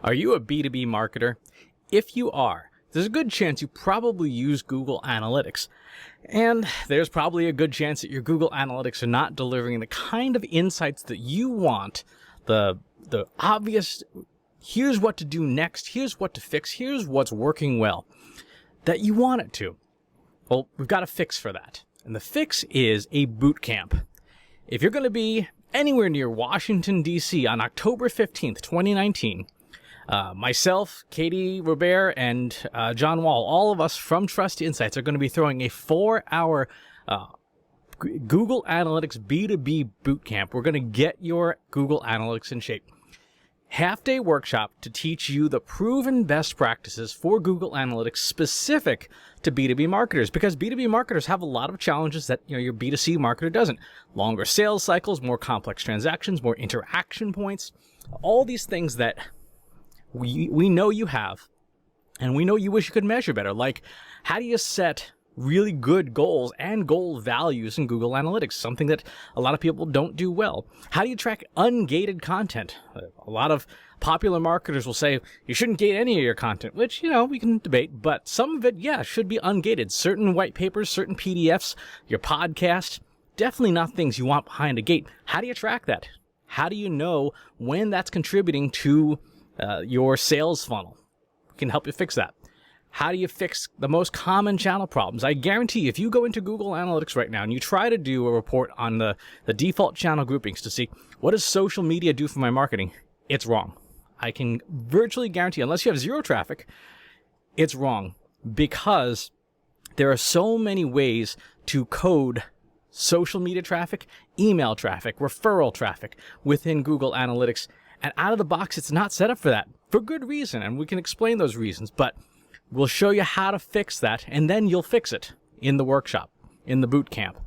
Are you a B2B marketer? If you are, there's a good chance you probably use Google Analytics. And there's probably a good chance that your Google Analytics are not delivering the kind of insights that you want. The obvious, here's what to do next, here's what to fix, here's what's working well, that you want it to. Well, we've got a fix for that. And the fix is a boot camp. If you're going to be anywhere near Washington, D.C. on October 15th, 2019, myself, Katie Robbert, and John Wall, all of us from Trust Insights are going to be throwing a 4-hour Google Analytics B2B Bootcamp. We're going to get your Google Analytics in shape. Half-day workshop to teach you the proven best practices for Google Analytics specific to B2B marketers, because B2B marketers have a lot of challenges that your B2C marketer doesn't. Longer sales cycles, more complex transactions, more interaction points, all these things that we know you have, and we know you wish you could measure better. Like, how do you set really good goals and goal values in Google Analytics, something that a lot of people don't do well? How do you track ungated content? A lot of popular marketers will say you shouldn't gate any of your content, which, we can debate, but some of it, should be ungated. Certain white papers, certain PDFs, your podcast, definitely not things you want behind a gate. How do you track that? How do you know when that's contributing to your sales funnel? We can help you fix that. How do you fix the most common channel problems? I guarantee if you go into Google Analytics right now and you try to do a report on the default channel groupings to see what does social media do for my marketing, it's wrong. I can virtually guarantee, unless you have zero traffic, it's wrong, because there are so many ways to code social media traffic, email traffic, referral traffic within Google Analytics. And out of the box, it's not set up for that, for good reason, and we can explain those reasons. But we'll show you how to fix that, and then you'll fix it in the workshop, in the boot camp.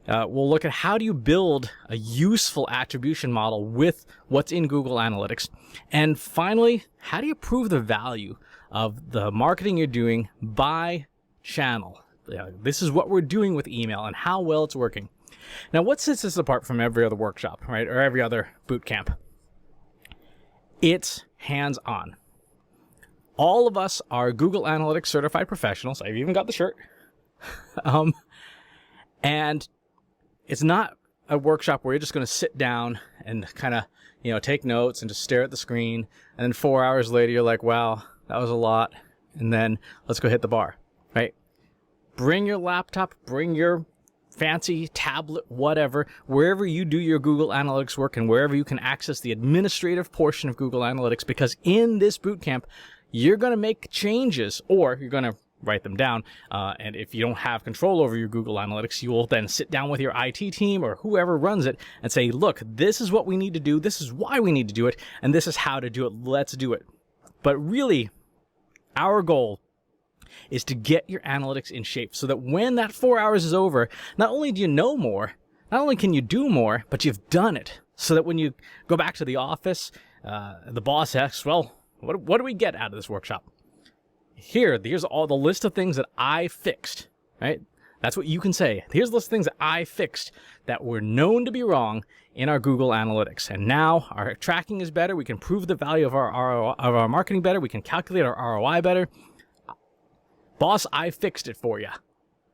We'll look at how do you build a useful attribution model with what's in Google Analytics. And finally, how do you prove the value of the marketing you're doing by channel? This is what we're doing with email and how well it's working. Now, what sets this apart from every other workshop, right, or every other boot camp? It's hands-on. All of us are Google Analytics certified professionals. I've even got the shirt. And it's not a workshop where you're just going to sit down and kind of, take notes and just stare at the screen. And then 4 hours later, you're like, wow, that was a lot. And then let's go hit the bar, right? Bring your laptop, bring your fancy tablet, whatever, wherever you do your Google Analytics work and wherever you can access the administrative portion of Google Analytics, because in this bootcamp, you're going to make changes, or you're going to write them down. And if you don't have control over your Google Analytics, you will then sit down with your IT team or whoever runs it and say, look, this is what we need to do. This is why we need to do it. And this is how to do it. Let's do it. But really, our goal is to get your analytics in shape so that when that 4 hours is over, not only do you know more, not only can you do more, but you've done it. So that when you go back to the office, the boss asks, well, what do we get out of this workshop? Here's all the list of things that I fixed, right? That's what you can say. Here's the list of things that I fixed that were known to be wrong in our Google Analytics. And now our tracking is better. We can prove the value of our marketing better. We can calculate our ROI better. Boss, I fixed it for you,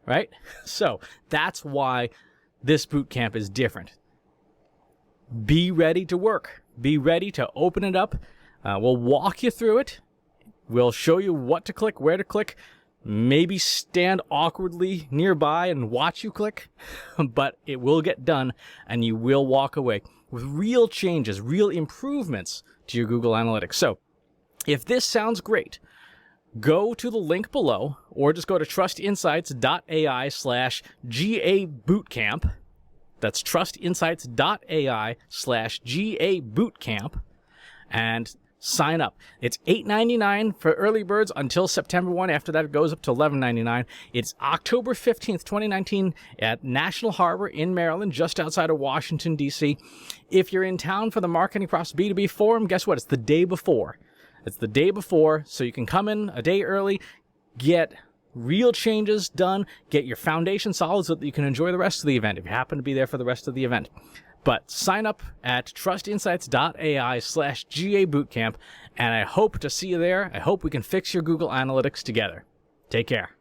right? So that's why this bootcamp is different. Be ready to work. Be ready to open it up. We'll walk you through it. We'll show you what to click, where to click, maybe stand awkwardly nearby and watch you click, but it will get done and you will walk away with real changes, real improvements to your Google Analytics. So if this sounds great, go to the link below or just go to trustinsights.ai/GA bootcamp. That's trustinsights.ai/GA bootcamp and sign up. It's $8.99 for early birds until September 1. After that, it goes up to $11.99. It's October 15th, 2019 at National Harbor in Maryland, just outside of Washington, D.C. If you're in town for the Marketing Process B2B Forum, guess what? It's the day before. It's the day before, so you can come in a day early, get real changes done, get your foundation solid so that you can enjoy the rest of the event if you happen to be there for the rest of the event. But sign up at trustinsights.ai/GA Bootcamp, and I hope to see you there. I hope we can fix your Google Analytics together. Take care.